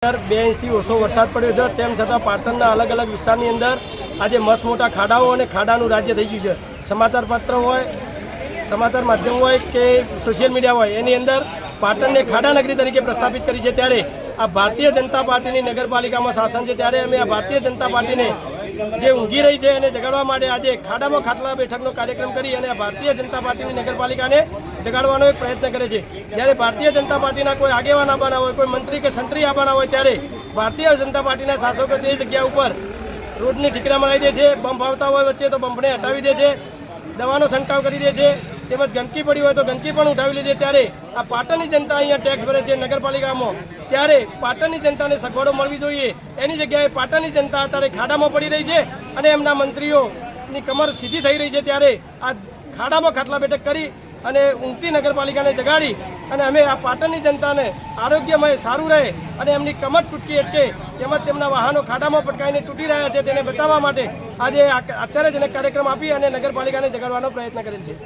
2 ઇંચથી ઓછો વરસાદ પડ્યો છે, તેમ છતાં પાટણના અલગ અલગ વિસ્તારની અંદર આજે મસ્ત મોટા ખાડાઓ અને ખાડાનું રાજ્ય થઈ ગયું છે. સમાચાર પત્ર હોય, સમાચાર માધ્યમ હોય કે સોશિયલ મીડિયા હોય, એની અંદર પાટણને ખાડા નગરી તરીકે પ્રસ્થાપિત કરી છે. ત્યારે આ ભારતીય જનતા પાર્ટીની નગરપાલિકામાં શાસન છે, ત્યારે અમે આ ભારતીય જનતા પાર્ટીને જે ઊંઘી રહી છે એને જગાડવા માટે આજે ખાડામાં ખાટલા બેઠકનો કાર્યક્રમ કરી અને ભારતીય જનતા પાર્ટીની નગરપાલિકાને જગાડવાનો એક પ્રયત્ન કરે છે. જ્યારે ભારતીય જનતા પાર્ટીના કોઈ આગેવાન આવવાના હોય, કોઈ મંત્રી કે સંત્રી આવવાના હોય, ત્યારે ભારતીય જનતા પાર્ટીના શાસકો તે જગ્યા ઉપર રોડની ઠીકરા મરાવી દે છે. બંપ આવતા હોય વચ્ચે તો બંપને હટાવી દે છે, દવાનો છંટકાવ કરી દે છે, તેમજ ગંદકી પડી હોય તો ગંદકી પણ ઉઠાવી લે છે. ત્યારે આ પાટણની જનતા અહીંયા ટેક્સ ભરે છે નગરપાલિકામાં, ત્યારે પાટણની જનતાને સગવડો મળવી જોઈએ. એની જગ્યાએ પાટણની જનતા અત્યારે ખાડામાં પડી રહી છે અને એમના મંત્રીઓની કમર સીધી થઈ રહી છે. ત્યારે આ ખાડામાં ખાટલા બેઠક કરી અને ઊંઘતી નગરપાલિકાને જગાડી અને અમે આ પાટણની જનતાને આરોગ્યમય સારું રહે અને એમની કમર તૂટકી અટકે, તેમજ તેમના વાહનો ખાડામાં પટકાઈને તૂટી રહ્યા છે તેને બચાવવા માટે આજે આશ્ચર્યજનક કાર્યક્રમ આપી અને નગરપાલિકાને જગાડવાનો પ્રયત્ન કરેલ છે.